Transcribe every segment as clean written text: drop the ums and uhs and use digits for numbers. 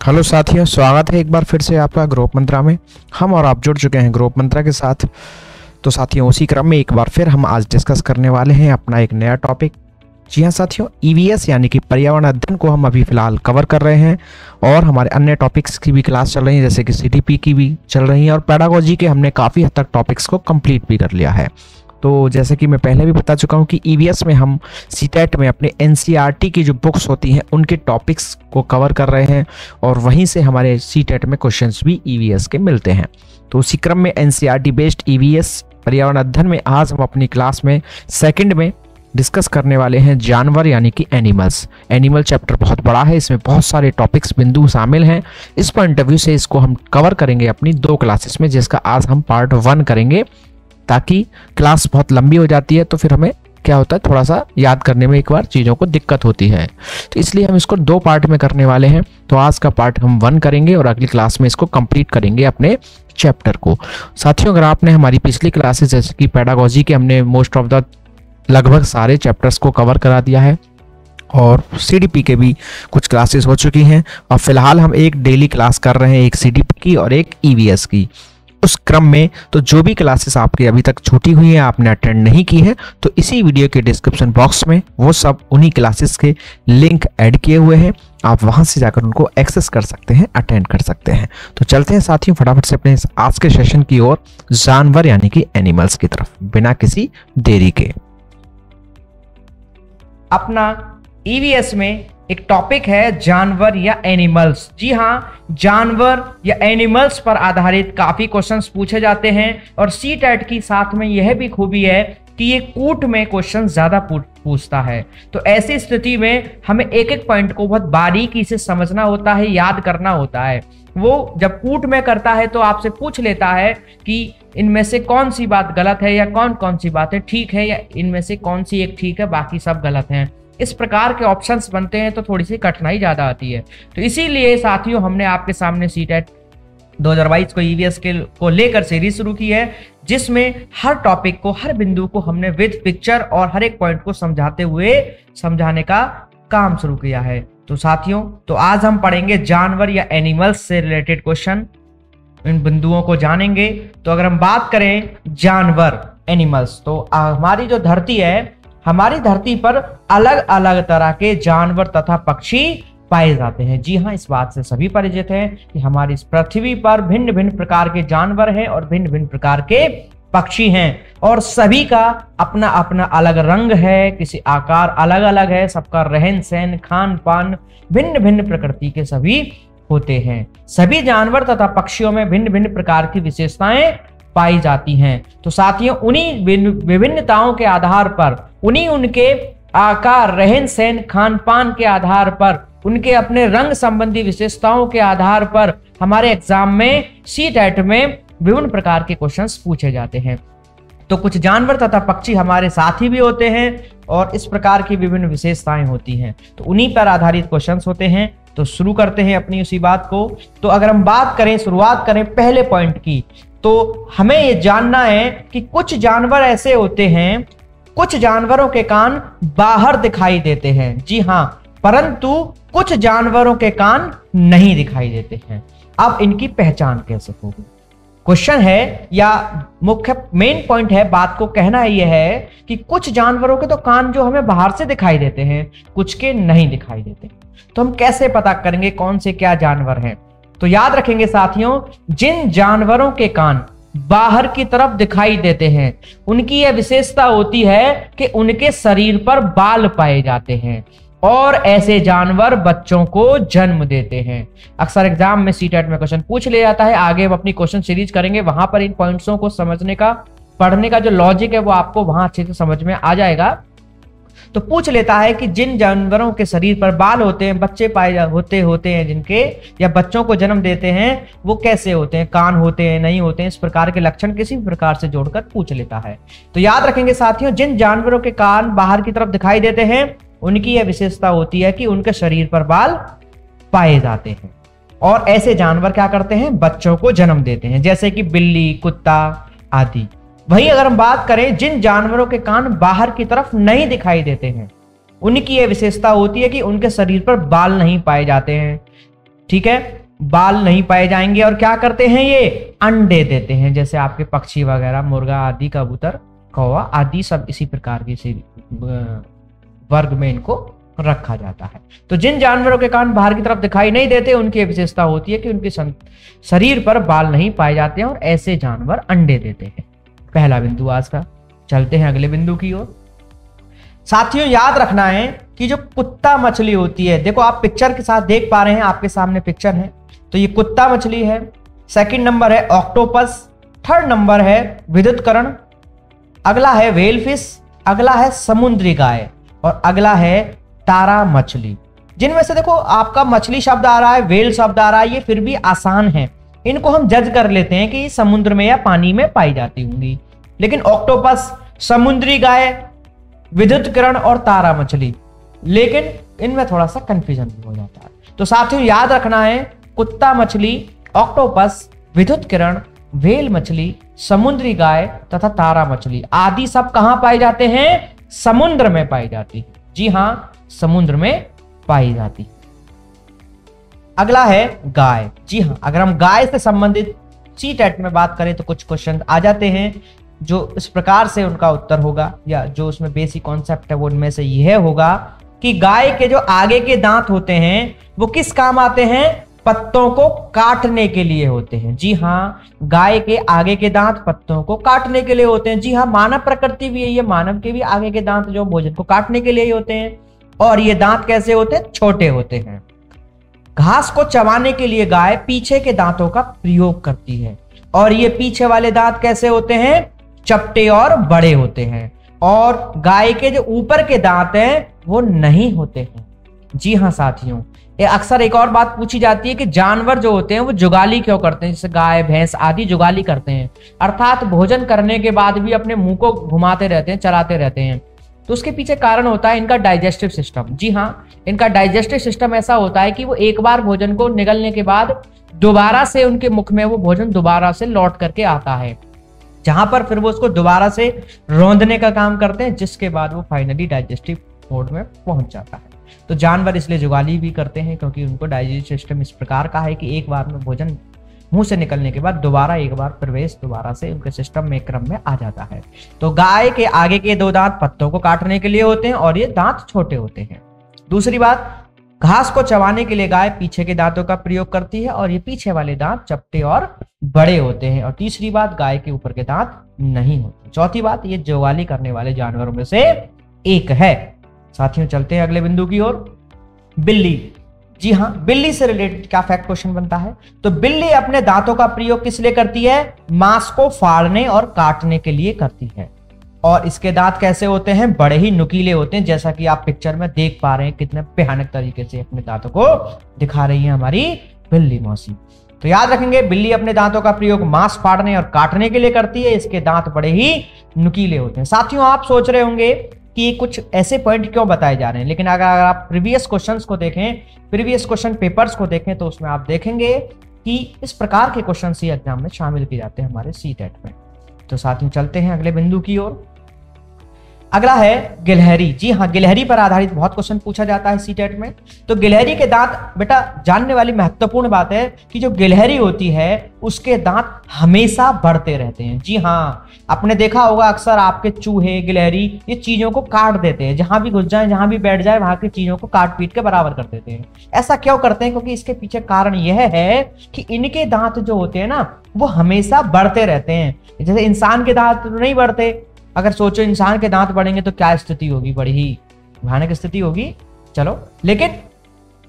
Hello साथियों, स्वागत है एक बार फिर से आपका ग्रोप मंत्रा में। हम और आप जुड़ चुके हैं ग्रोप मंत्रा के साथ। तो साथियों, उसी क्रम में एक बार फिर हम आज डिस्कस करने वाले हैं अपना एक नया टॉपिक। जी हाँ साथियों, ईवीएस यानी कि पर्यावरण अध्ययन को हम अभी फिलहाल कवर कर रहे हैं और हमारे अन्य टॉपिक्स की भी क्लास चल रही है, जैसे कि सीटीपी की भी चल रही है और पेडागोजी के हमने काफ़ी हद तक टॉपिक्स को कंप्लीट भी कर लिया है। तो जैसे कि मैं पहले भी बता चुका हूँ कि ईवीएस में हम सीटेट में अपने एनसीईआरटी की जो बुक्स होती हैं उनके टॉपिक्स को कवर कर रहे हैं और वहीं से हमारे सीटेट में क्वेश्चंस भी ईवीएस के मिलते हैं। तो उसी क्रम में एनसीईआरटी बेस्ड ईवीएस पर्यावरण अध्ययन में आज हम अपनी क्लास में सेकंड में डिस्कस करने वाले हैं जानवर यानी कि एनिमल्स। एनिमल चैप्टर बहुत बड़ा है, इसमें बहुत सारे टॉपिक्स बिंदु शामिल हैं। इस पॉइंट ऑफ व्यू से इसको हम कवर करेंगे अपनी 2 क्लासेस में, जिसका आज हम पार्ट 1 करेंगे, ताकि क्लास बहुत लंबी हो जाती है तो फिर हमें क्या होता है, थोड़ा सा याद करने में एक बार चीज़ों को दिक्कत होती है। तो इसलिए हम इसको 2 पार्ट में करने वाले हैं। तो आज का पार्ट हम 1 करेंगे और अगली क्लास में इसको कंप्लीट करेंगे अपने चैप्टर को। साथियों, अगर आपने हमारी पिछली क्लासेस जैसे कि पेडागोजी के हमने मोस्ट ऑफ द लगभग सारे चैप्टर्स को कवर करा दिया है और सीडीपी के भी कुछ क्लासेस हो चुकी हैं और फिलहाल हम एक डेली क्लास कर रहे हैं, एक सीडीपी की और एक ईवीएस की। उस क्रम में तो जो भी क्लासेस आपकी अभी तक छूटी हुई हैं, आपने अटेंड नहीं की है, तो इसी वीडियो के डिस्क्रिप्शन बॉक्स में वो सब उन्हीं क्लासेस के लिंक ऐड किए हुए हैं, आप वहां से जाकर उनको एक्सेस कर सकते हैं, अटेंड कर सकते हैं। तो चलते हैं साथियों फटाफट से अपने आज के सेशन की ओर, जानवर यानी कि एनिमल्स की तरफ, बिना किसी देरी के। अपना ईवीएस में एक टॉपिक है जानवर या एनिमल्स। जी हाँ, जानवर या एनिमल्स पर आधारित काफी क्वेश्चंस पूछे जाते हैं और सीटेट की साथ में यह भी खूबी है कि ये कूट में क्वेश्चन ज्यादा पूछता है। तो ऐसी स्थिति में हमें एक एक पॉइंट को बहुत बारीकी से समझना होता है, याद करना होता है। वो जब कूट में करता है तो आपसे पूछ लेता है कि इनमें से कौन सी बात गलत है या कौन कौन सी बातें ठीक है, या इनमें से कौन सी एक ठीक है बाकी सब गलत हैं। इस प्रकार के ऑप्शंस बनते हैं तो थोड़ी सी कठिनाई ज्यादा आती है। तो इसीलिए साथियों, हमने आपके सामने सीटेट 2022 को ईवीएस को लेकर सीरीज शुरू की है, जिसमें हर टॉपिक को, हर बिंदु को हमने विद पिक्चर और हर एक पॉइंट को समझाने का काम शुरू किया है। तो साथियों, तो आज हम पढ़ेंगे जानवर या एनिमल्स से रिलेटेड क्वेश्चन, इन बिंदुओं को जानेंगे। तो अगर हम बात करें जानवर एनिमल्स, तो हमारी जो धरती है, हमारी धरती पर अलग अलग तरह के जानवर तथा पक्षी पाए जाते हैं। जी हाँ, इस बात से सभी परिचित हैं कि हमारी इस पृथ्वी पर भिन्न भिन्न प्रकार के जानवर हैं और भिन्न भिन्न प्रकार के पक्षी हैं और सभी का अपना अपना अलग रंग है, किसी आकार अलग अलग है, सबका रहन सहन, खान पान भिन्न भिन्न प्रकृति के सभी होते हैं। सभी जानवर तथा पक्षियों में भिन्न भिन्न प्रकार की विशेषताएं पाई जाती हैं। तो साथियों, उन्हीं विभिन्नताओं के आधार पर, उन्हीं उनके आकार, रहन सहन, खान पान के आधार पर, उनके अपने रंग संबंधी विशेषताओं के आधार पर हमारे एग्जाम में सीटेट में विभिन्न प्रकार के क्वेश्चंस पूछे जाते हैं। तो कुछ जानवर तथा पक्षी हमारे साथी भी होते हैं और इस प्रकार की विभिन्न विशेषताएं होती हैं, तो उन्हीं पर आधारित क्वेश्चंस होते हैं। तो शुरू करते हैं अपनी उसी बात को। तो अगर हम बात करें, शुरुआत करें पहले पॉइंट की, तो हमें ये जानना है कि कुछ जानवर ऐसे होते हैं, कुछ जानवरों के कान बाहर दिखाई देते हैं। जी हाँ, परंतु कुछ जानवरों के कान नहीं दिखाई देते हैं। अब इनकी पहचान कैसे होगी, क्वेश्चन है या मुख्य मेन पॉइंट है। बात को कहना यह है कि कुछ जानवरों के तो कान जो हमें बाहर से दिखाई देते हैं, कुछ के नहीं दिखाई देते। तो हम कैसे पता करेंगे कौन से क्या जानवर हैं? तो याद रखेंगे साथियों, जिन जानवरों के कान बाहर की तरफ दिखाई देते हैं, उनकी यह विशेषता होती है कि उनके शरीर पर बाल पाए जाते हैं और ऐसे जानवर बच्चों को जन्म देते हैं। अक्सर एग्जाम में सीटेट में क्वेश्चन पूछ लिया जाता है। आगे हम अपनी क्वेश्चन सीरीज करेंगे, वहां पर इन पॉइंट्सों को समझने का, पढ़ने का जो लॉजिक है वो आपको वहां अच्छे से समझ में आ जाएगा। तो पूछ लेता है कि जिन जानवरों के शरीर पर बाल होते हैं, बच्चे होते हैं जिनके, या बच्चों को जन्म देते हैं, वो कैसे होते हैं, कान होते हैं, नहीं होते हैं, इस प्रकार के लक्षण किसी भी प्रकार से जोड़कर पूछ लेता है। तो याद रखेंगे साथियों, जिन जानवरों के कान बाहर की तरफ दिखाई देते हैं, उनकी यह विशेषता होती है कि उनके शरीर पर बाल पाए जाते हैं और ऐसे जानवर क्या करते हैं, बच्चों को जन्म देते हैं, जैसे कि बिल्ली, कुत्ता आदि। वहीं अगर हम बात करें जिन जानवरों के कान बाहर की तरफ नहीं दिखाई देते हैं, उनकी यह विशेषता होती है कि उनके शरीर पर बाल नहीं पाए जाते हैं। ठीक है, बाल नहीं पाए जाएंगे। और क्या करते हैं, ये अंडे देते हैं, जैसे आपके पक्षी वगैरह, मुर्गा आदि, कबूतर, कौवा आदि सब इसी प्रकार के वर्ग में इनको रखा जाता है। तो जिन जानवरों के कान बाहर की तरफ दिखाई नहीं देते उनकी विशेषता होती है कि उनके शरीर पर बाल नहीं पाए जाते हैं और ऐसे जानवर अंडे देते हैं। पहला बिंदु आज का। चलते हैं अगले बिंदु की ओर। साथियों याद रखना है कि जो कुत्ता मछली होती है, देखो आप पिक्चर के साथ देख पा रहे हैं, आपके सामने पिक्चर है, तो ये कुत्ता मछली है। सेकंड नंबर है ऑक्टोपस, थर्ड नंबर है विद्युतकरण, अगला है व्हेल फिश, अगला है समुद्री गाय और अगला है तारा मछली। जिनमें से देखो आपका मछली शब्द आ रहा है, व्हेल शब्द आ रहा है, ये फिर भी आसान है, इनको हम जज कर लेते हैं कि समुद्र में या पानी में पाई जाती होंगी। लेकिन ऑक्टोपस, समुद्री गाय, विद्युतकरण और तारा मछली, लेकिन इनमें थोड़ा सा कंफ्यूजन हो जाता है। तो साथियों याद रखना है, कुत्ता मछली, ऑक्टोपस, विद्युतकरण, व्हेल मछली, समुद्री गाय तथा तारा मछली आदि सब कहां पाए जाते हैं, समुद्र में पाई जाती है। जी हां, समुद्र में पाई जाती। अगला है गाय। जी हां, अगर हम गाय से संबंधित सीटेट में बात करें तो कुछ क्वेश्चन आ जाते हैं जो इस प्रकार से उनका उत्तर होगा, या जो उसमें बेसिक कॉन्सेप्ट है वो उनमें से यह होगा कि गाय के जो आगे के दांत होते हैं वो किस काम आते हैं, पत्तों को काटने के लिए होते हैं। जी हां, गाय के आगे के दांत पत्तों को काटने के लिए होते हैं। जी हां, मानव प्रकृति भी यही है, मानव के भी आगे के दांत जो भोजन को काटने के लिए ही होते हैं। और ये दांत कैसे होते हैं, छोटे होते हैं। घास को चबाने के लिए गाय पीछे के दांतों का प्रयोग करती है और ये पीछे वाले दांत कैसे होते हैं, चपटे और बड़े होते हैं। और गाय के जो ऊपर के दांत हैं वो नहीं होते हैं। जी हां साथियों, ये अक्सर एक और बात पूछी जाती है कि जानवर जो होते हैं वो जुगाली क्यों करते हैं, जैसे गाय भैंस आदि जुगाली करते हैं, अर्थात भोजन करने के बाद भी अपने मुंह को घुमाते रहते हैं, चलाते रहते हैं। तो उसके पीछे कारण होता है इनका डाइजेस्टिव सिस्टम। जी हाँ, इनका डाइजेस्टिव सिस्टम ऐसा होता है कि वो एक बार भोजन को निगलने के बाद दोबारा से उनके मुख में वो भोजन दोबारा से लौट करके आता है, जहां पर फिर वो उसको दोबारा से रौंदने का काम करते हैं, जिसके बाद वो फाइनली डाइजेस्टिव मोड में पहुंच जाता है। तो जानवर इसलिए जुगाली भी करते हैं क्योंकि उनको डाइजेस्टिव सिस्टम इस प्रकार का है कि एक बार में भोजन मुंह से निकलने के बाद दोबारा एक बार प्रवेश दोबारा से उनके सिस्टम में क्रम में आ जाता है। तो गाय के आगे के दो दांत पत्तों को काटने के लिए होते हैं और ये दांत छोटे होते हैं। दूसरी बात, घास को चबाने के लिए गाय पीछे के दांतों का प्रयोग करती है और ये पीछे वाले दांत चपटे और बड़े होते हैं। और तीसरी बात, गाय के ऊपर के दांत नहीं होते। चौथी बात, ये जुगाली करने वाले जानवरों में से एक है। साथियों चलते हैं अगले बिंदु की ओर। बिल्ली। जी हाँ, बिल्ली से रिलेटेड क्या फैक्ट क्वेश्चन बनता है, तो बिल्ली अपने दांतों का प्रयोग किस लिए करती है, मांस को फाड़ने और काटने के लिए करती है। और इसके दांत कैसे होते हैं, बड़े ही नुकीले होते हैं, जैसा कि आप पिक्चर में देख पा रहे हैं कितने भयानक तरीके से अपने दांतों को दिखा रही है हमारी बिल्ली मौसी। तो याद रखेंगे, बिल्ली अपने दांतों का प्रयोग मांस फाड़ने और काटने के लिए करती है, इसके दांत बड़े ही नुकीले होते हैं। साथियों आप सोच रहे होंगे कि कुछ ऐसे पॉइंट क्यों बताए जा रहे हैं, लेकिन अगर आप प्रीवियस क्वेश्चंस को देखें, प्रीवियस क्वेश्चन पेपर्स को देखें, तो उसमें आप देखेंगे कि इस प्रकार के क्वेश्चन ही एग्जाम में शामिल किए जाते हैं हमारे सीटेट में। तो साथियों चलते हैं अगले बिंदु की ओर। अगला है गिलहरी। जी हाँ, गिलहरी पर आधारित बहुत क्वेश्चन पूछा जाता है सीटेट में। तो गिलहरी के दांत, बेटा जानने वाली महत्वपूर्ण बात है कि जो गिलहरी होती है उसके दांत हमेशा बढ़ते रहते हैं। जी हाँ, आपने देखा होगा अक्सर आपके चूहे, गिलहरी ये चीजों को काट देते हैं, जहां भी घुस जाए, जहां भी बैठ जाए, वहां की चीजों को काट पीट के बराबर कर देते हैं। ऐसा क्यों करते हैं, क्योंकि इसके पीछे कारण यह है कि इनके दांत जो होते हैं ना वो हमेशा बढ़ते रहते हैं। जैसे इंसान के दांत नहीं बढ़ते, अगर सोचो इंसान के दांत बढ़ेंगे तो क्या स्थिति होगी, बड़ी ही भयानक स्थिति होगी। चलो, लेकिन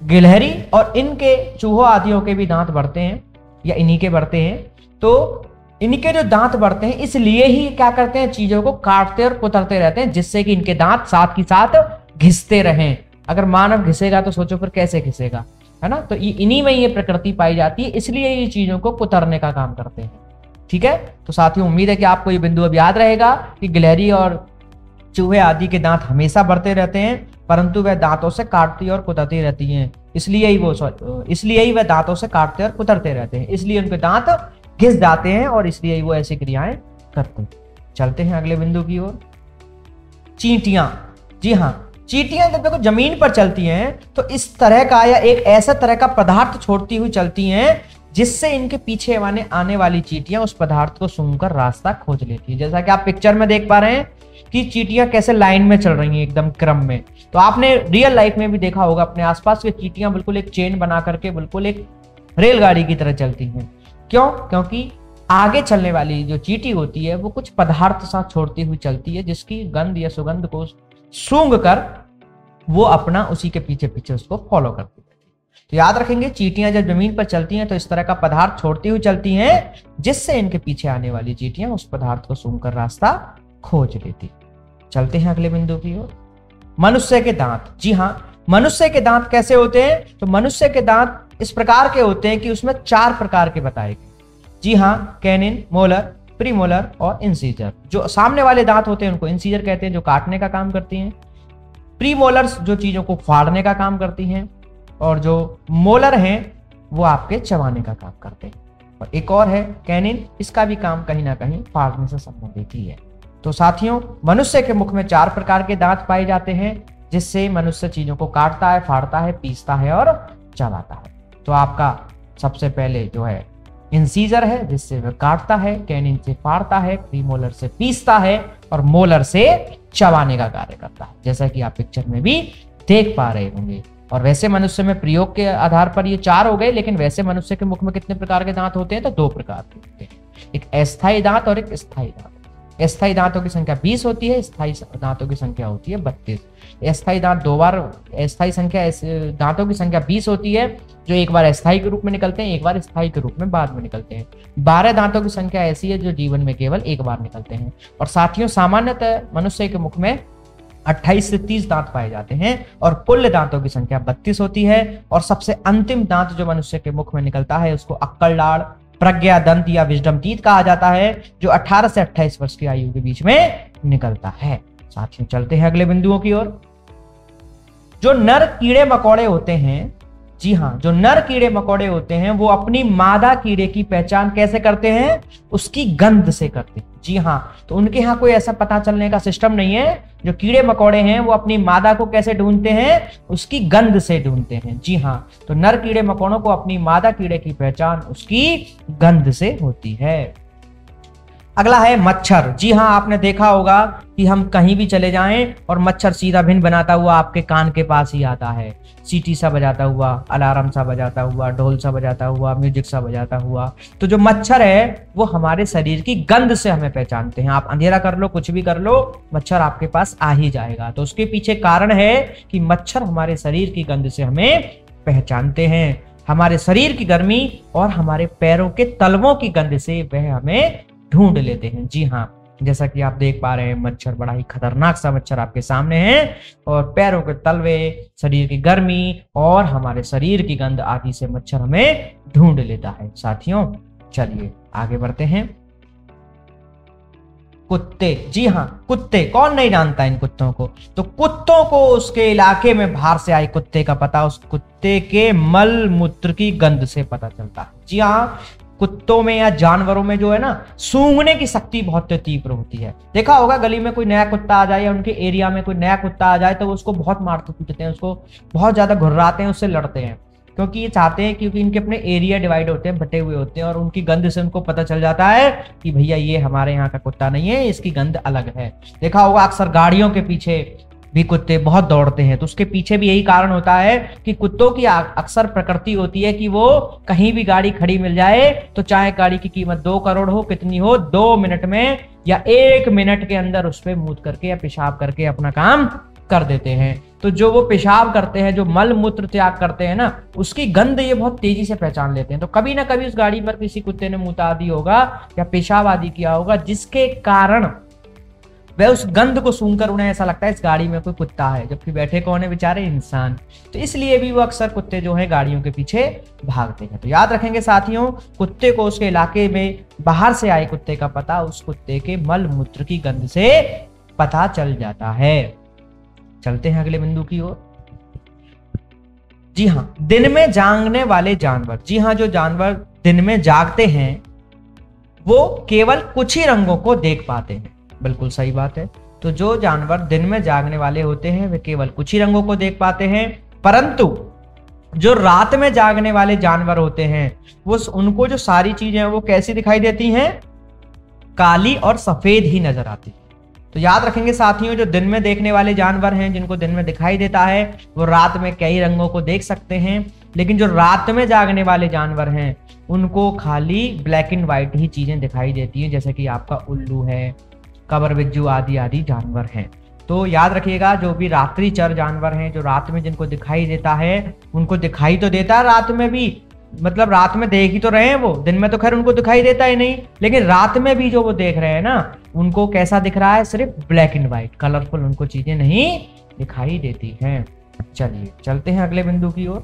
गिलहरी और इनके चूहों आदियों के भी दांत बढ़ते हैं या इन्हीं के बढ़ते हैं। तो इनके जो दांत बढ़ते हैं इसलिए ही क्या करते हैं, चीजों को काटते और कुतरते रहते हैं, जिससे कि इनके दांत साथ ही साथ घिसते रहें। अगर मानव घिसेगा तो सोचो फिर कैसे घिसेगा, है ना। तो इन्हीं में ये प्रकृति पाई जाती है, इसलिए ये चीजों को कुतरने का काम करते हैं। ठीक है, तो साथियों उम्मीद है कि आपको ये बिंदु अब याद रहेगा कि गिलहरी और चूहे आदि के दांत हमेशा बढ़ते रहते हैं, परंतु वह दांतों से काटती और कुतरती रहती हैं। इसलिए ही वह दांतों से काटते और कुतरते रहते हैं, इसलिए उनके दांत घिस जाते हैं और इसलिए वो ऐसी क्रियाएं करते हैं। चलते हैं अगले बिंदु की ओर। चींटियां। जी हाँ, चींटियां जब देखो जमीन पर चलती हैं तो इस तरह का या एक ऐसा तरह का पदार्थ छोड़ती हुई चलती हैं जिससे इनके पीछे आने वाली चींटियां उस पदार्थ को सूंघकर रास्ता खोज लेती है। जैसा कि आप पिक्चर में देख पा रहे हैं कि चींटियां कैसे लाइन में चल रही हैं एकदम क्रम में। तो आपने रियल लाइफ में भी देखा होगा अपने आसपास के चींटियां बिल्कुल एक चेन बना करके बिल्कुल एक रेलगाड़ी की तरह चलती हैं। क्यों? क्योंकि आगे चलने वाली जो चींटी होती है वो कुछ पदार्थ सा छोड़ती हुई चलती है जिसकी गंध या सुगंध को सूंघ कर वो अपना उसी के पीछे पीछे उसको फॉलो करती है। तो याद रखेंगे, चींटियां जब जमीन पर चलती हैं तो इस तरह का पदार्थ छोड़ती हुई चलती हैं जिससे इनके पीछे आने वाली चींटियां उस पदार्थ को सूंघकर रास्ता खोज लेती। चलते हैं अगले बिंदु की ओर। मनुष्य के दांत। जी हाँ, मनुष्य के दांत कैसे होते हैं? तो मनुष्य के दांत इस प्रकार के होते हैं कि उसमें 4 प्रकार के बताए गए। जी हाँ, कैनिन, मोलर, प्रीमोलर और इंसीजर। जो सामने वाले दांत होते हैं उनको इंसीजर कहते हैं, जो काटने का काम करती हैं। प्रीमोलर्स जो चीजों को फाड़ने का काम करती हैं, और जो मोलर हैं वो आपके चबाने का काम करते हैं। और एक और है कैनिन, इसका भी काम कहीं ना कहीं फाड़ने से संबंधित ही है। तो साथियों, मनुष्य के मुख में 4 प्रकार के दांत पाए जाते हैं जिससे मनुष्य चीजों को काटता है, फाड़ता है, पीसता है और चबाता है। तो आपका सबसे पहले जो है इंसीजर है जिससे वह काटता है, कैनिन से फाड़ता है, प्रीमोलर से पीसता है और मोलर से चबाने का कार्य करता है, जैसा कि आप पिक्चर में भी देख पा रहे होंगे। और वैसे मनुष्य में प्रयोग के आधार पर ये 4 हो गए, लेकिन वैसे मनुष्य के मुख में कितने प्रकार के दांत होते हैं? तो 2 प्रकार के होते हैं, एक अस्थायी दांत और एक स्थायी दांत। अस्थायी दांतों की संख्या 20 होती है, स्थायी दांतों की संख्या होती है 32। अस्थायी दांत 2 बार, अस्थायी संख्या दांतों की संख्या 20 होती है जो एक बार अस्थायी के रूप में निकलते हैं, एक बार स्थायी के रूप में बाद में निकलते हैं। 12 दांतों की संख्या ऐसी है जो जीवन में केवल एक बार निकलते हैं। और साथियों, सामान्यतः मनुष्य के मुख में 28 से 30 दांत पाए जाते हैं और कुल दांतों की संख्या 32 होती है। और सबसे अंतिम दांत जो मनुष्य के मुख में निकलता है उसको अक्कल दाढ़, प्रज्ञा दंत या विजडम टीथ कहा जाता है, जो 18 से 28 वर्ष की आयु के बीच में निकलता है। साथियों, चलते हैं अगले बिंदुओं की ओर। जो नर कीड़े मकोड़े होते हैं, जी हाँ, जो नर कीड़े मकोड़े होते हैं वो अपनी मादा कीड़े की पहचान कैसे करते हैं? उसकी गंध से करते हैं। जी हाँ, तो उनके यहाँ कोई ऐसा पता चलने का सिस्टम नहीं है। जो कीड़े मकोड़े हैं वो अपनी मादा को कैसे ढूंढते हैं? उसकी गंध से ढूंढते हैं। जी हाँ, तो नर कीड़े मकोड़ों को अपनी मादा कीड़े की पहचान उसकी गंध से होती है। अगला है मच्छर। जी हाँ, आपने देखा होगा कि हम कहीं भी चले जाएं और मच्छर सीधा भिन बनाता हुआ आपके कान के पास ही आता है, सीटी सा बजाता हुआ, अलार्म सा बजाता हुआ, ढोल सा बजाता हुआ, म्यूजिक सा बजाता हुआ। तो जो मच्छर है वो हमारे शरीर की गंध से हमें पहचानते हैं। आप अंधेरा कर लो, कुछ भी कर लो, मच्छर आपके पास आ ही जाएगा। तो उसके पीछे कारण है कि मच्छर हमारे शरीर की गंध से हमें पहचानते हैं। हमारे शरीर की गर्मी और हमारे पैरों के तलवों की गंध से वह हमें ढूंढ लेते हैं। जी हाँ, जैसा कि आप देख पा रहे हैं, मच्छर बड़ा ही खतरनाक सा मच्छर आपके सामने है और पैरों के तलवे, शरीर की गर्मी और हमारे शरीर की गंध आदि से मच्छर हमें ढूंढ लेता है। साथियों, चलिए आगे बढ़ते हैं। कुत्ते। जी हाँ, कुत्ते, कौन नहीं जानता इन कुत्तों को? तो कुत्तों को उसके इलाके में बाहर से आए कुत्ते का पता उस कुत्ते के मल मूत्र की गंध से पता चलता है। जी हाँ, कुत्तों में या जानवरों में जो है ना, सूंघने की शक्ति बहुत तीव्र होती है। देखा होगा गली में कोई नया कुत्ता आ जाए या उनके एरिया में कोई नया कुत्ता आ जाए तो उसको बहुत मारते पीटते हैं, उसको बहुत ज्यादा घुर्राते हैं, उससे लड़ते हैं, क्योंकि ये चाहते हैं, क्योंकि इनके अपने एरिया डिवाइड होते हैं, बटे हुए होते हैं और उनकी गंध से उनको पता चल जाता है कि भैया ये हमारे यहाँ का कुत्ता नहीं है, इसकी गंध अलग है। देखा होगा अक्सर गाड़ियों के पीछे भी कुत्ते बहुत दौड़ते हैं, तो उसके पीछे भी यही कारण होता है कि कुत्तों की अक्सर प्रकृति होती है कि वो कहीं भी गाड़ी खड़ी मिल जाए तो चाहे गाड़ी की कीमत 2 करोड़ हो, कितनी हो, 2 मिनट में या 1 मिनट के अंदर उस पर मूत करके या पेशाब करके अपना काम कर देते हैं। तो जो वो पेशाब करते हैं, जो मल मूत्र त्याग करते हैं ना, उसकी गंध ये बहुत तेजी से पहचान लेते हैं। तो कभी ना कभी उस गाड़ी पर किसी कुत्ते ने मूत आदि होगा या पेशाब आदि किया होगा, जिसके कारण वह उस गंध को सूंघकर उन्हें ऐसा लगता है इस गाड़ी में कोई कुत्ता है, जबकि बैठे कौन है? बेचारे इंसान। तो इसलिए भी वो अक्सर कुत्ते जो है गाड़ियों के पीछे भागते हैं। तो याद रखेंगे साथियों, कुत्ते को उसके इलाके में बाहर से आए कुत्ते का पता उस कुत्ते के मल मूत्र की गंध से पता चल जाता है। चलते हैं अगले बिंदु की ओर। जी हाँ, दिन में जागने वाले जानवर। जी हाँ, जो जानवर दिन में जागते हैं वो केवल कुछ ही रंगों को देख पाते हैं। बिल्कुल सही बात है। तो जो जानवर दिन में जागने वाले होते हैं वे केवल कुछ ही रंगों को देख पाते हैं, परंतु जो रात में जागने वाले जानवर होते हैं वो उनको जो सारी चीजें हैं वो कैसी दिखाई देती हैं, काली और सफेद ही नजर आती है। तो याद रखेंगे साथियों, जो दिन में देखने वाले जानवर हैं जिनको दिन में दिखाई देता है वो रात में कई रंगों को देख सकते हैं, लेकिन जो रात में जागने वाले जानवर हैं उनको खाली ब्लैक एंड व्हाइट ही चीजें दिखाई देती हैं, जैसे कि आपका उल्लू है, कबरबिज्जू आदि आदि जानवर हैं। तो याद रखिएगा, जो भी रात्रिचर जानवर हैं, जो रात में जिनको दिखाई देता है उनको दिखाई तो देता है रात में भी, मतलब रात में देख ही तो रहे हैं वो, दिन में तो खैर उनको दिखाई देता ही नहीं, लेकिन रात में भी जो वो देख रहे हैं ना उनको कैसा दिख रहा है, सिर्फ ब्लैक एंड व्हाइट, कलरफुल उनको चीजें नहीं दिखाई देती हैं। चलिए चलते हैं अगले बिंदु की ओर।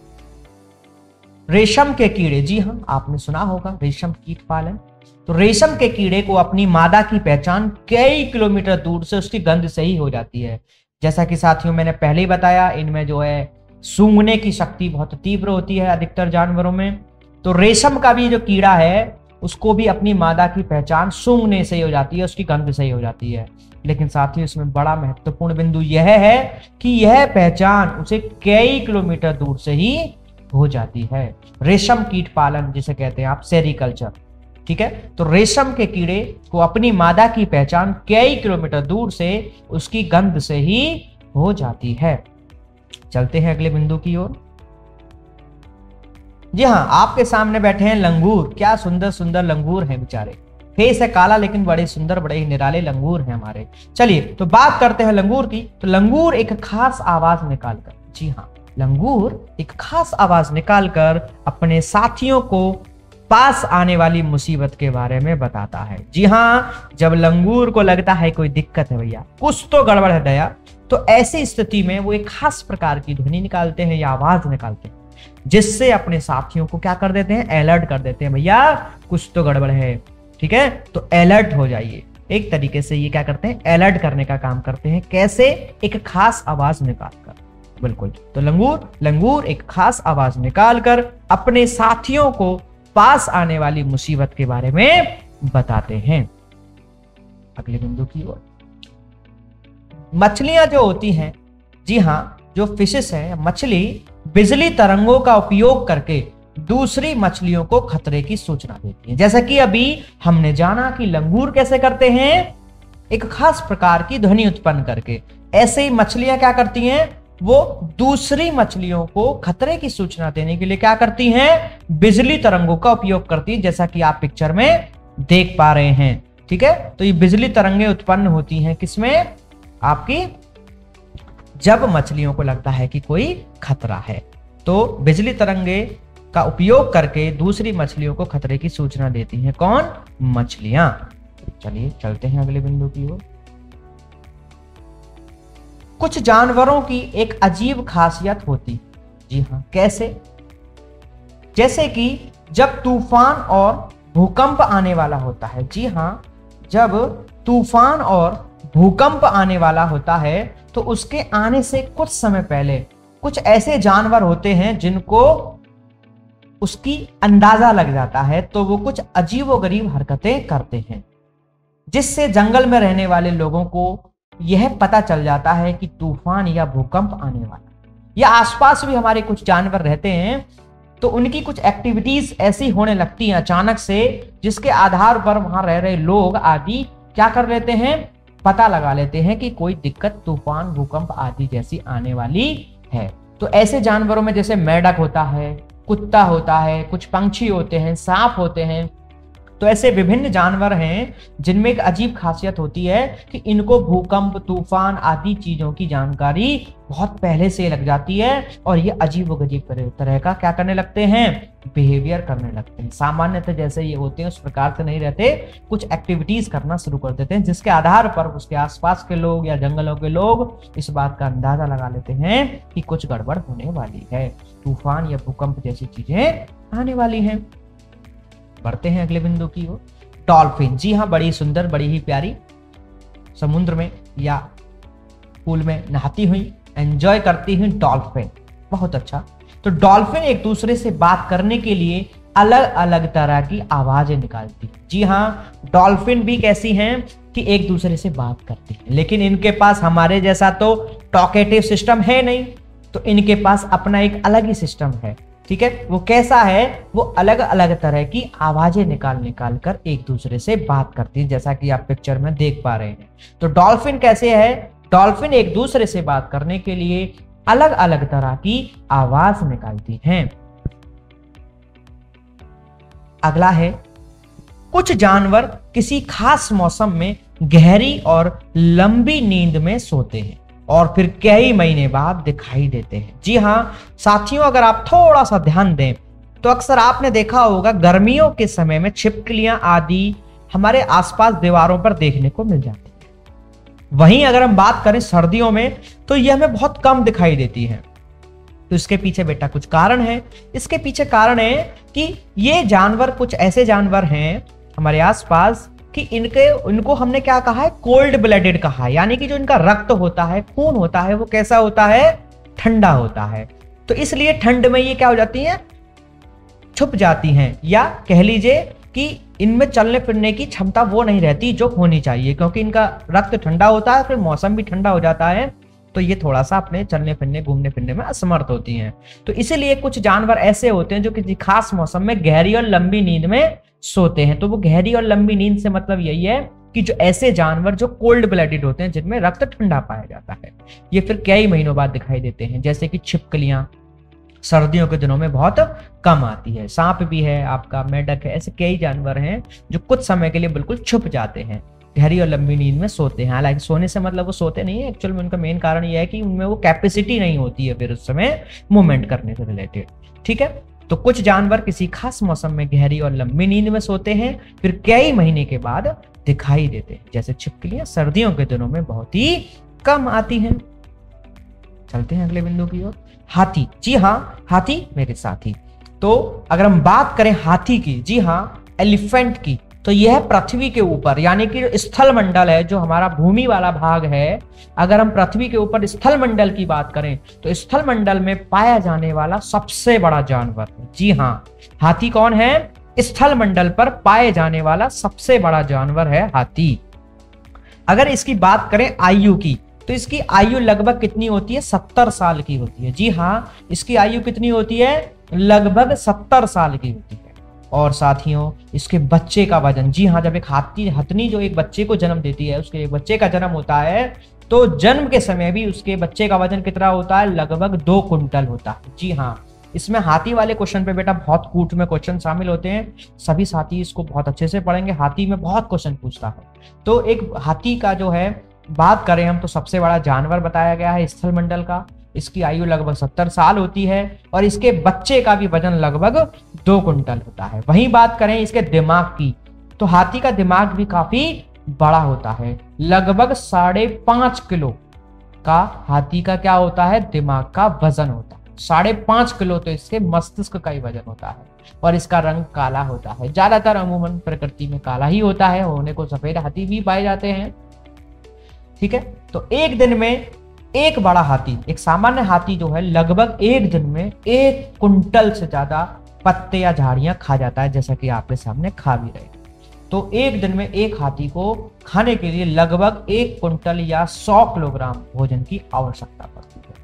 रेशम के कीड़े, जी हाँ आपने सुना होगा रेशम कीट पालन। तो रेशम के कीड़े को अपनी मादा की पहचान कई किलोमीटर दूर से उसकी गंध से ही हो जाती है। जैसा कि साथियों मैंने पहले ही बताया, इनमें जो है सूंघने की शक्ति बहुत तीव्र होती है अधिकतर जानवरों में। तो रेशम का भी जो कीड़ा है उसको भी अपनी मादा की पहचान सूंघने से ही हो जाती है, उसकी गंध से ही हो जाती है। लेकिन साथियों इसमें बड़ा महत्वपूर्ण बिंदु यह है कि यह पहचान उसे कई किलोमीटर दूर से ही हो जाती है। रेशम कीट पालन जिसे कहते हैं आप सेरिकल्चर, ठीक है। तो रेशम के कीड़े को अपनी मादा की पहचान कई किलोमीटर दूर से उसकी गंध से ही हो जाती है। चलते हैं अगले बिंदु की ओर। जी हाँ, आपके सामने बैठे हैं लंगूर। क्या सुंदर सुंदर लंगूर हैं बेचारे, फेस है काला लेकिन बड़े सुंदर, बड़े ही निराले लंगूर हैं हमारे। चलिए तो बात करते हैं लंगूर की। तो लंगूर एक खास आवाज निकालकर, जी हाँ लंगूर एक खास आवाज निकालकर अपने साथियों को पास आने वाली मुसीबत के बारे में बताता है। जी हाँ, जब लंगूर को लगता है कोई दिक्कत है भैया, कुछ तो गड़बड़ है दया, तो ऐसी स्थिति में वो एक खास प्रकार की ध्वनि निकालते हैं या आवाज निकालते हैं, जिससे अपने साथियों को क्या कर देते हैं, अलर्ट कर देते हैं, भैया कुछ तो गड़बड़ है, ठीक है, तो अलर्ट हो जाइए। एक तरीके से ये क्या करते हैं, अलर्ट करने का काम करते हैं। कैसे, एक खास आवाज निकालकर। बिल्कुल, तो लंगूर एक खास आवाज निकालकर अपने साथियों को पास आने वाली मुसीबत के बारे में बताते हैं। अगले बिंदु की ओर। मछलियां जो होती हैं, जी हाँ जो फिशेस है, मछली बिजली तरंगों का उपयोग करके दूसरी मछलियों को खतरे की सूचना देती है। जैसा कि अभी हमने जाना कि लंगूर कैसे करते हैं, एक खास प्रकार की ध्वनि उत्पन्न करके। ऐसे ही मछलियां क्या करती हैं, वो दूसरी मछलियों को खतरे की सूचना देने के लिए क्या करती हैं, बिजली तरंगों का उपयोग करती है, जैसा कि आप पिक्चर में देख पा रहे हैं, ठीक है। तो ये बिजली तरंगें उत्पन्न होती हैं किसमें, आपकी जब मछलियों को लगता है कि कोई खतरा है, तो बिजली तरंगे का उपयोग करके दूसरी मछलियों को खतरे की सूचना देती हैं। कौन, मछलियां। चलिए चलते हैं अगले बिंदु की ओर। कुछ जानवरों की एक अजीब खासियत होती, जी हाँ कैसे, जैसे कि जब तूफान और भूकंप आने वाला होता है, जी हाँ जब तूफान और भूकंप आने वाला होता है तो उसके आने से कुछ समय पहले कुछ ऐसे जानवर होते हैं जिनको उसकी अंदाजा लग जाता है, तो वो कुछ अजीबोगरीब हरकतें करते हैं, जिससे जंगल में रहने वाले लोगों को यह पता चल जाता है कि तूफान या भूकंप आने वाला है। या आसपास भी हमारे कुछ जानवर रहते हैं तो उनकी कुछ एक्टिविटीज ऐसी होने लगती हैं अचानक से, जिसके आधार पर वहां रह रहे लोग आदि क्या कर लेते हैं, पता लगा लेते हैं कि कोई दिक्कत, तूफान, भूकंप आदि जैसी आने वाली है। तो ऐसे जानवरों में जैसे मेंढक होता है, कुत्ता होता है, कुछ पंछी होते हैं, सांप होते हैं। तो ऐसे विभिन्न जानवर हैं जिनमें एक अजीब खासियत होती है कि इनको भूकंप, तूफान आदि चीजों की जानकारी बहुत पहले से लग जाती है और ये अजीब-ओ-गरीब तरह का क्या करने लगते हैं, बिहेवियर करने लगते हैं। सामान्यतः जैसे ये होते हैं उस प्रकार से नहीं रहते, कुछ एक्टिविटीज करना शुरू कर देते हैं, जिसके आधार पर उसके आसपास के लोग या जंगलों के लोग इस बात का अंदाजा लगा लेते हैं कि कुछ गड़बड़ होने वाली है, तूफान या भूकंप जैसी चीजें आने वाली हैं। बढ़ते हैं अगले बिंदु की ओर। डॉल्फिन, जी हाँ बड़ी सुंदर, बड़ी ही प्यारी, समुद्र में या पूल में नहाती हुई, एंजॉय करती हुई डॉल्फिन, बहुत अच्छा। तो डॉल्फिन एक दूसरे से बात करने के लिए अलग अलग तरह की आवाजें निकालती है। जी हाँ, डॉल्फिन भी कैसी हैं, कि एक दूसरे से बात करती हैं, लेकिन इनके पास हमारे जैसा तो टॉकेटिव सिस्टम है नहीं, तो इनके पास अपना एक अलग ही सिस्टम है। ठीक है, वो कैसा है, वो अलग अलग तरह की आवाजें निकाल निकाल कर एक दूसरे से बात करती है, जैसा कि आप पिक्चर में देख पा रहे हैं। तो डॉल्फिन कैसे है, डॉल्फिन एक दूसरे से बात करने के लिए अलग अलग तरह की आवाज निकालती हैं। अगला है, कुछ जानवर किसी खास मौसम में गहरी और लंबी नींद में सोते हैं और फिर कई महीने बाद दिखाई देते हैं। जी हां साथियों, अगर आप थोड़ा सा ध्यान दें तो अक्सर आपने देखा होगा गर्मियों के समय में छिपकलियां आदि हमारे आसपास दीवारों पर देखने को मिल जाती है। वहीं अगर हम बात करें सर्दियों में तो यह हमें बहुत कम दिखाई देती है। तो इसके पीछे बेटा कुछ कारण है। इसके पीछे कारण है कि ये जानवर कुछ ऐसे जानवर हैं हमारे आसपास कि इनको हमने क्या कहा है, कोल्ड ब्लडेड कहा है, यानी कि जो इनका रक्त होता है, खून होता है, वो कैसा होता है, ठंडा होता है। तो इसलिए ठंड में ये क्या हो जाती हैं, छुप जाती हैं, या कह लीजिए कि इनमें चलने फिरने की क्षमता वो नहीं रहती जो होनी चाहिए, क्योंकि इनका रक्त ठंडा होता है, फिर मौसम भी ठंडा हो जाता है, तो ये थोड़ा सा अपने चलने फिरने घूमने फिरने में असमर्थ होती हैं। तो इसीलिए कुछ जानवर ऐसे होते हैं जो किसी खास मौसम में गहरी और लंबी नींद में सोते हैं। तो वो गहरी और लंबी नींद से मतलब यही है कि जो ऐसे जानवर जो कोल्ड ब्लडेड होते हैं, जिनमें रक्त ठंडा पाया जाता है, ये फिर कई महीनों बाद दिखाई देते हैं। जैसे कि छिपकलियां सर्दियों के दिनों में बहुत कम आती है, सांप भी है, आपका मेढक है, ऐसे कई जानवर हैं जो कुछ समय के लिए बिल्कुल छुप जाते हैं, गहरी और लंबी नींद में सोते हैं। हालांकि सोने से मतलब वो सोते नहीं है, एक्चुअल में उनका मेन कारण यह है कि उनमें वो कैपेसिटी नहीं होती है फिर उस समय मूवमेंट करने से रिलेटेड। ठीक है, तो कुछ जानवर किसी खास मौसम में गहरी और लंबी नींद में सोते हैं, फिर कई महीने के बाद दिखाई देते हैं। जैसे छिपकलियां सर्दियों के दिनों में बहुत ही कम आती हैं। चलते हैं अगले बिंदु की ओर। हाथी, जी हाँ हाथी मेरे साथी। तो अगर हम बात करें हाथी की, जी हाँ एलिफेंट की, तो यह पृथ्वी के ऊपर यानी कि जो स्थल मंडल है, जो हमारा भूमि वाला भाग है, अगर हम पृथ्वी के ऊपर स्थल मंडल की बात करें तो स्थल मंडल में पाया जाने वाला सबसे बड़ा जानवर है। जी हाँ, हाथी कौन है, स्थल मंडल पर पाए जाने वाला सबसे बड़ा जानवर है हाथी। अगर इसकी बात करें आयु की, तो इसकी आयु लगभग कितनी होती है, 70 साल की होती है। जी हाँ, इसकी आयु कितनी होती है, लगभग 70 साल की होती है। और साथियों इसके बच्चे का वजन, जी हाँ, जब एक हथनी जो एक बच्चे को जन्म देती है, उसके एक बच्चे का जन्म होता है, तो जन्म के समय भी उसके बच्चे का वजन कितना होता है, लगभग 2 कुंटल होता है। जी हाँ, इसमें हाथी वाले क्वेश्चन पे बेटा बहुत कूट में क्वेश्चन शामिल होते हैं, सभी साथी इसको बहुत अच्छे से पढ़ेंगे। हाथी में बहुत क्वेश्चन पूछता है। तो एक हाथी का जो है बात करें हम, तो सबसे बड़ा जानवर बताया गया है स्थल मंडल का। इसकी आयु लगभग 70 साल होती है और इसके बच्चे का भी वजन लगभग 2 कुंटल होता है। वहीं बात करें इसके दिमाग की, तो हाथी का दिमाग भी काफी बड़ा होता है, लगभग 5.5 किलो का हाथी का क्या होता है, दिमाग का वजन होता है। 5.5 किलो तो इसके मस्तिष्क का ही वजन होता है। और इसका रंग काला होता है, ज्यादातर अमूमन प्रकृति में काला ही होता है, होने को सफेद हाथी भी पाए जाते हैं। ठीक है, तो एक दिन में एक बड़ा हाथी, एक सामान्य हाथी जो है, लगभग एक दिन में 1 कुंटल से ज्यादा पत्ते या झाड़ियां खा जाता है, जैसा कि आपके सामने खा भी रहे। तो एक दिन में एक हाथी को खाने के लिए लगभग 1 कुंटल या 100 किलोग्राम भोजन की आवश्यकता पड़ती है।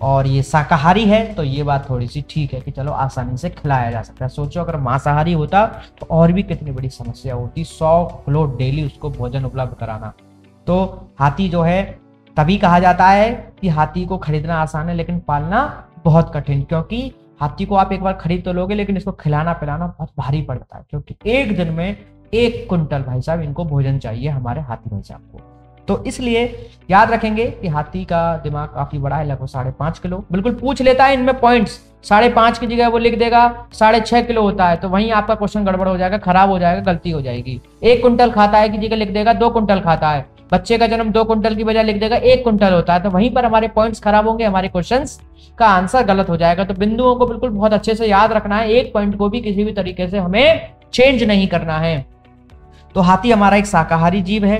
और ये शाकाहारी है, तो ये बात थोड़ी सी ठीक है कि चलो आसानी से खिलाया जा सकता है। सोचो अगर मांसाहारी होता तो और भी कितनी बड़ी समस्या होती, 100 किलो डेली उसको भोजन उपलब्ध कराना। तो हाथी जो है, तभी कहा जाता है कि हाथी को खरीदना आसान है लेकिन पालना बहुत कठिन, क्योंकि हाथी को आप एक बार खरीद तो लोगे लेकिन इसको खिलाना पिलाना बहुत भारी पड़ता है, क्योंकि एक दिन में 1 कुंटल भाई साहब इनको भोजन चाहिए, हमारे हाथी भाई साहब को। तो इसलिए याद रखेंगे कि हाथी का दिमाग काफी बड़ा है, लगभग 5.5 किलो। बिल्कुल पूछ लेता है इनमें पॉइंट्स, 5.5 की जगह वो लिख देगा 6.5 किलो होता है, तो वहीं आपका क्वेश्चन गड़बड़ हो जाएगा, खराब हो जाएगा, गलती हो जाएगी। 1 कुंटल खाता है की जगह लिख देगा 2 कुंटल खाता है, बच्चे का जन्म 2 कुंटल की बजाय लिख देगा 1 कुंटल होता है, तो वहीं पर हमारे पॉइंट्स खराब होंगे, हमारे क्वेश्चंस का आंसर गलत हो जाएगा। तो बिंदुओं को बिल्कुल बहुत अच्छे से याद रखना है, एक पॉइंट को भी किसी भी तरीके से हमें चेंज नहीं करना है। तो हाथी हमारा एक शाकाहारी जीव है।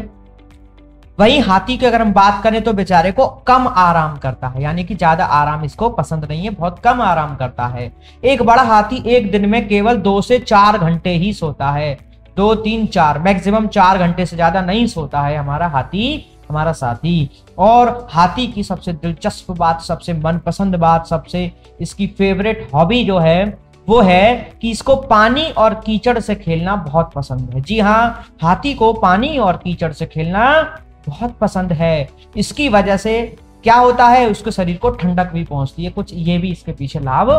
वहीं हाथी की अगर हम बात करें तो बेचारे को कम आराम करता है, यानी कि ज्यादा आराम इसको पसंद नहीं है, बहुत कम आराम करता है। एक बड़ा हाथी एक दिन में केवल 2 से 4 घंटे ही सोता है। 2, 3, 4 मैक्सिमम 4 घंटे से ज्यादा नहीं सोता है हमारा हाथी, हमारा साथी। और हाथी की सबसे दिलचस्प बात, सबसे मनपसंद बात, सबसे इसकी फेवरेट हॉबी जो है वो है कि इसको पानी और कीचड़ से खेलना बहुत पसंद है। जी हाँ, हाथी को पानी और कीचड़ से खेलना बहुत पसंद है। इसकी वजह से क्या होता है, उसके शरीर को ठंडक भी पहुंचती है। कुछ ये भी इसके पीछे लाभ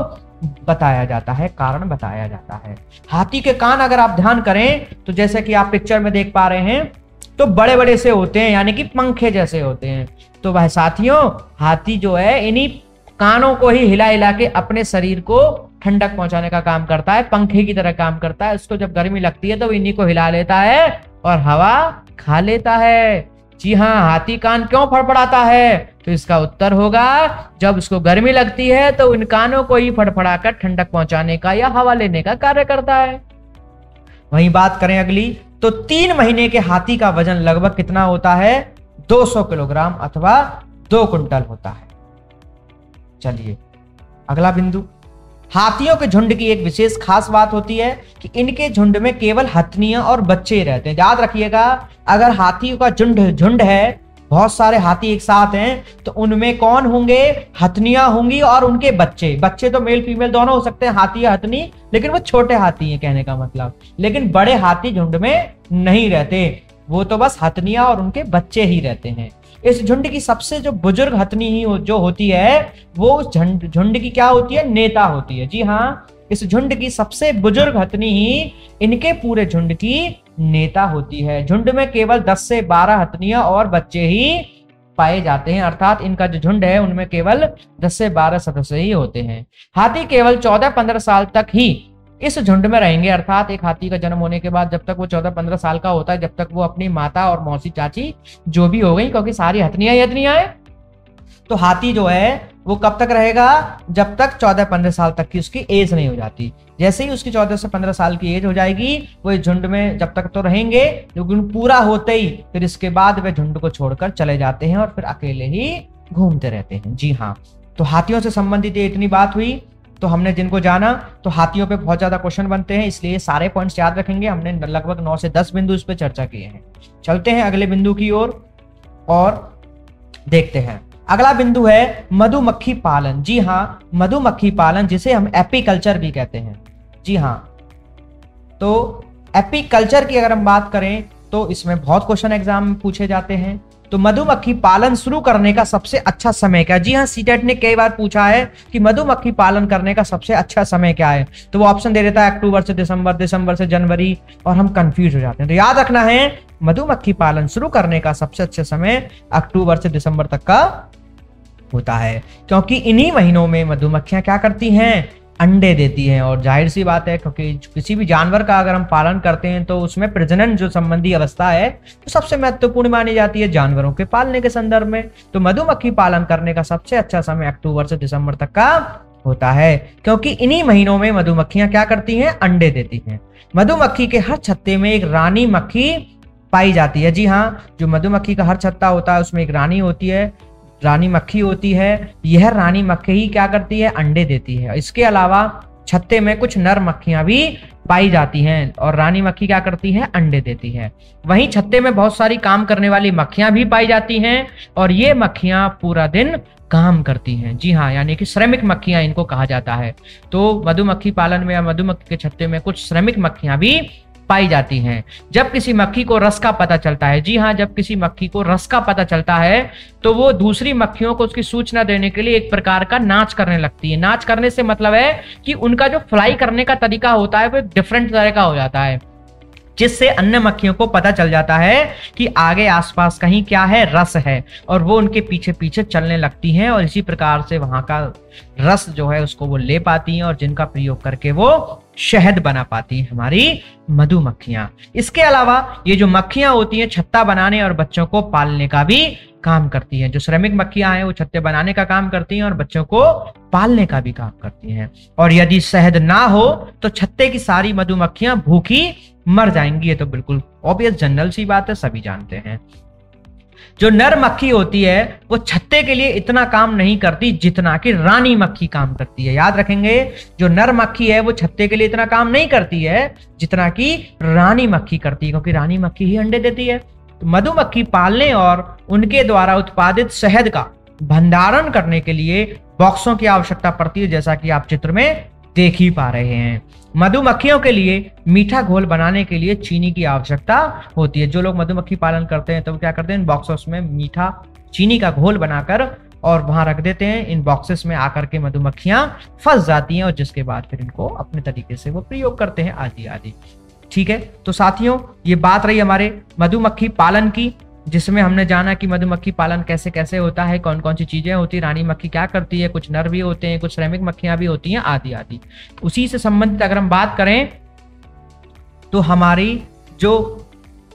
बताया जाता है, कारण बताया जाता है। हाथी के कान अगर आप ध्यान करें तो जैसे कि आप पिक्चर में देख पा रहे हैं, तो बड़े बड़े से होते हैं, यानी कि पंखे जैसे होते हैं। तो भाई साथियों, हाथी जो है इन्हीं कानों को ही हिला हिला के अपने शरीर को ठंडक पहुंचाने का काम करता है, पंखे की तरह काम करता है। उसको जब गर्मी लगती है तो इन्हीं को हिला लेता है और हवा खा लेता है। जी हाँ, हाथी कान क्यों फड़फड़ाता है? तो इसका उत्तर होगा, जब उसको गर्मी लगती है तो इन कानों को ही फड़फड़ाकर ठंडक पहुंचाने का या हवा लेने का कार्य करता है। वहीं बात करें अगली, तो 3 महीने के हाथी का वजन लगभग कितना होता है? 200 किलोग्राम अथवा 2 कुंटल होता है। चलिए अगला बिंदु, हाथियों के झुंड की एक विशेष खास बात होती है कि इनके झुंड में केवल हथनियां और बच्चे ही रहते हैं। याद रखिएगा, अगर हाथियों का झुंड है, बहुत सारे हाथी एक साथ हैं, तो उनमें कौन होंगे? हथनियां होंगी और उनके बच्चे। बच्चे तो मेल फीमेल दोनों हो सकते हैं, हाथी या हथनी, लेकिन वो छोटे हाथी हैं कहने का मतलब। लेकिन बड़े हाथी झुंड में नहीं रहते, वो तो बस हथनियां और उनके बच्चे ही रहते हैं। इस झुंड की सबसे जो बुजुर्ग हथनी ही जो होती है, वो उस झुंड की क्या होती है? नेता होती है। जी हाँ, इस झुंड की सबसे बुजुर्ग हथनी ही इनके पूरे झुंड की नेता होती है। झुंड में केवल 10 से 12 हथनियां और बच्चे ही पाए जाते हैं, अर्थात इनका जो झुंड है उनमें केवल 10 से 12 सदस्य ही होते हैं। हाथी केवल 14-15 साल तक ही इस झुंड में रहेंगे, अर्थात एक हाथी का जन्म होने के बाद जब तक वो 14-15 साल का होता है, जब तक वो अपनी माता और मौसी चाची जो भी हो गई, क्योंकि सारी हथनियां ही हथनियां हैं, तो हाथी जो है वो कब तक रहेगा? जब तक 14-15 साल तक की उसकी एज नहीं हो जाती। जैसे ही उसकी 14 से 15 साल की एज हो जाएगी, वो इस झुंड में जब तक तो रहेंगे, लेकिन पूरा होते ही फिर इसके बाद वे झुंड को छोड़कर चले जाते हैं और फिर अकेले ही घूमते रहते हैं। जी हाँ, तो हाथियों से संबंधित इतनी बात हुई। तो हमने जिनको जाना, तो हाथियों पे बहुत ज्यादा क्वेश्चन बनते हैं, इसलिए सारे पॉइंट्स याद रखेंगे। हमने लगभग 9 से 10 बिंदु इस पे चर्चा किए हैं। चलते हैं अगले बिंदु की ओर और देखते हैं। अगला बिंदु है मधुमक्खी पालन। जी हाँ, मधुमक्खी पालन, जिसे हम एपीकल्चर भी कहते हैं। जी हाँ, तो एपीकल्चर की अगर हम बात करें तो इसमें बहुत क्वेश्चन एग्जाम में पूछे जाते हैं। तो मधुमक्खी पालन शुरू करने का सबसे अच्छा समय क्या है? जी हाँ, सीटेट ने कई बार पूछा है कि मधुमक्खी पालन करने का सबसे अच्छा समय क्या है, तो वो ऑप्शन दे देता है अक्टूबर से दिसंबर, दिसंबर से जनवरी, और हम कंफ्यूज हो जाते हैं। तो याद रखना है, मधुमक्खी पालन शुरू करने का सबसे अच्छा समय अक्टूबर से दिसंबर तक का होता है, क्योंकि इन्हीं महीनों में मधुमक्खियां क्या करती हैं? अंडे देती हैं। और जाहिर सी बात है, क्योंकि किसी भी जानवर का अगर हम पालन करते हैं तो उसमें प्रजनन जो संबंधी अवस्था है तो सबसे महत्वपूर्ण मानी जाती है जानवरों के पालने के संदर्भ में। तो मधुमक्खी पालन करने का सबसे अच्छा समय अक्टूबर से दिसंबर तक का होता है, क्योंकि इन्हीं महीनों में मधुमक्खियां क्या करती हैं? अंडे देती हैं। मधुमक्खी के हर छत्ते में एक रानी मक्खी पाई जाती है। जी हाँ, जो मधुमक्खी का हर छत्ता होता है उसमें एक रानी होती है, रानी मक्खी होती है। यह रानी मक्खी ही क्या करती है? अंडे देती है। इसके अलावा छत्ते में कुछ नर मक्खियां भी पाई जाती हैं और रानी मक्खी क्या करती है? अंडे देती है। वहीं छत्ते में बहुत सारी काम करने वाली मक्खियां भी पाई जाती हैं और ये मक्खियां पूरा दिन काम करती हैं। जी हाँ, यानी कि श्रमिक मक्खियां इनको कहा जाता है। तो मधुमक्खी पालन में या मधुमक्खी के छत्ते में कुछ श्रमिक मक्खियां भी पाई जाती हैं। जब किसी मक्खी को रस का पता चलता है, जी हाँ, जब किसी मक्खी को रस का पता चलता है तो वो दूसरी मक्खियों को उसकी सूचना देने के लिए एक प्रकार का नाच करने लगती है। नाच करने से मतलब है कि उनका जो फ्लाई करने का तरीका होता है वो डिफरेंट तरह का हो जाता है, जिससे अन्य मक्खियों को पता चल जाता है कि आगे आसपास कहीं क्या है? रस है, और वो उनके पीछे पीछे चलने लगती हैं और इसी प्रकार से वहां का रस जो है उसको वो ले पाती हैं और जिनका प्रयोग करके वो शहद बना पाती हैं हमारी मधुमक्खियां। इसके अलावा ये जो मक्खियां होती हैं छत्ता बनाने और बच्चों को पालने का भी काम करती हैं। जो श्रमिक मक्खियां हैं वो छत्ते बनाने का काम करती हैं और बच्चों को पालने का भी काम करती हैं। और यदि शहद ना हो तो छत्ते की सारी मधुमक्खियां भूखी मर जाएंगी। ये तो बिल्कुल ऑब्वियस जनरल सी बात है, सभी जानते हैं। जो नर मक्खी होती है वो छत्ते के लिए इतना काम नहीं करती जितना कि रानी मक्खी काम करती है। याद रखेंगे, जो नर मक्खी है वो छत्ते के लिए इतना काम नहीं करती है जितना कि रानी मक्खी करती है, क्योंकि रानी मक्खी ही अंडे देती है। तो मधुमक्खी पालने और उनके द्वारा उत्पादित शहद का भंडारण करने के लिए बॉक्सों की आवश्यकता पड़ती है, जैसा कि आप चित्र में देख ही पा रहे हैं। मधुमक्खियों के लिए मीठा घोल बनाने के लिए चीनी की आवश्यकता होती है। जो लोग मधुमक्खी पालन करते हैं तो वो क्या करते हैं, इन बॉक्सेस में मीठा चीनी का घोल बनाकर और वहां रख देते हैं। इन बॉक्सेस में आकर के मधुमक्खियां फंस जाती हैं और जिसके बाद फिर इनको अपने तरीके से वो प्रयोग करते हैं आदि आदि। ठीक है, तो साथियों ये बात रही हमारे मधुमक्खी पालन की, जिसमें हमने जाना कि मधुमक्खी पालन कैसे कैसे होता है, कौन कौन सी चीजें होती है, रानी मक्खी क्या करती है, कुछ नर भी होते हैं, कुछ श्रमिक मक्खियां भी होती हैं आदि आदि। उसी से संबंधित अगर हम बात करें तो हमारी जो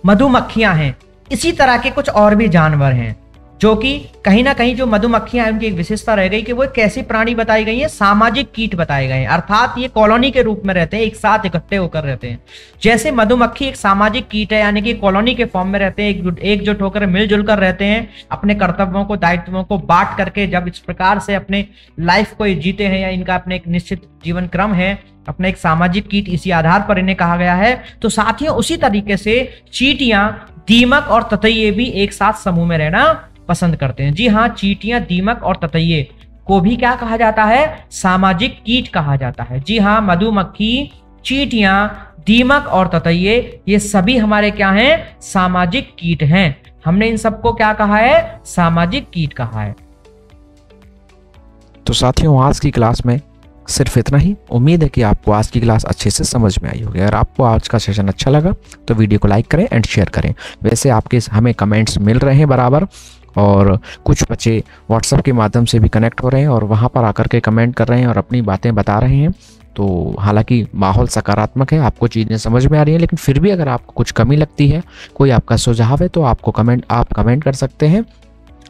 मधुमक्खियां हैं इसी तरह के कुछ और भी जानवर हैं, जो कि कहीं ना कहीं जो मधुमक्खियां हैं उनकी एक विशेषता रह गई कि वो कैसी प्राणी बताई गई है, सामाजिक कीट बताए गए हैं। अर्थात ये कॉलोनी के रूप में रहते हैं, एक साथ इकट्ठे होकर रहते हैं। जैसे मधुमक्खी एक सामाजिक कीट है, यानी कि कॉलोनी के फॉर्म में रहते हैं, एकजुट होकर मिलजुल कर रहते हैं, अपने कर्तव्यों को दायित्वों को बांट करके जब इस प्रकार से अपने लाइफ को जीते हैं या इनका अपने एक निश्चित जीवन क्रम है, अपना एक सामाजिक कीट, इसी आधार पर इन्हें कहा गया है। तो साथियों उसी तरीके से चींटियां, दीमक और ततैये भी एक साथ समूह में रहना पसंद करते हैं। जी हाँ, चींटियां, दीमक और ततैये को भी क्या कहा जाता है, सामाजिक कीट कहा जाता है। जी हाँ, मधुमक्खी, चींटियां, दीमक और ततैये ये सभी हमारे क्या हैं, सामाजिक कीट हैं। हमने इन सबको क्या कहा है, सामाजिक कीट कहा है। तो साथियों आज की क्लास में सिर्फ इतना ही। उम्मीद है कि आपको आज की क्लास अच्छे से समझ में आई होगी। अगर आपको आज का सेशन अच्छा लगा तो वीडियो को लाइक करें एंड शेयर करें। वैसे आपके हमें कमेंट्स मिल रहे हैं बराबर, और कुछ बच्चे व्हाट्सएप के माध्यम से भी कनेक्ट हो रहे हैं और वहाँ पर आकर के कमेंट कर रहे हैं और अपनी बातें बता रहे हैं। तो हालांकि माहौल सकारात्मक है, आपको चीज़ें समझ में आ रही हैं, लेकिन फिर भी अगर आपको कुछ कमी लगती है, कोई आपका सुझाव है, तो आप कमेंट कर सकते हैं,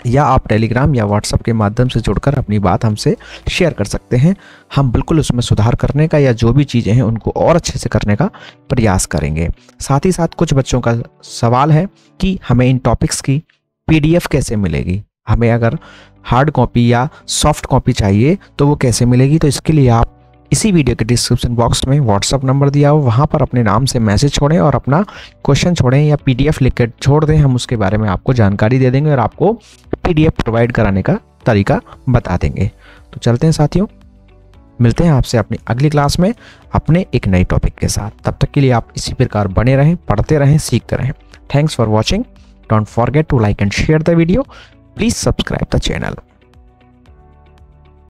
या आप टेलीग्राम या व्हाट्सएप के माध्यम से जुड़कर अपनी बात हमसे शेयर कर सकते हैं। हम बिल्कुल उसमें सुधार करने का या जो भी चीज़ें हैं उनको और अच्छे से करने का प्रयास करेंगे। साथ ही साथ कुछ बच्चों का सवाल है कि हमें इन टॉपिक्स की PDF कैसे मिलेगी, हमें अगर हार्ड कॉपी या सॉफ्ट कॉपी चाहिए तो वो कैसे मिलेगी। तो इसके लिए आप इसी वीडियो के डिस्क्रिप्शन बॉक्स में व्हाट्सअप नंबर दिया हो, वहाँ पर अपने नाम से मैसेज छोड़ें और अपना क्वेश्चन छोड़ें या PDF लिख कर छोड़ दें। हम उसके बारे में आपको जानकारी दे देंगे और आपको PDF प्रोवाइड कराने का तरीका बता देंगे। तो चलते हैं साथियों, मिलते हैं आपसे अपनी अगली क्लास में अपने एक नए टॉपिक के साथ। तब तक के लिए आप इसी प्रकार बने रहें, पढ़ते रहें, सीखते रहें। Thanks for watching. Don't forget to like and share the video. Please subscribe the channel.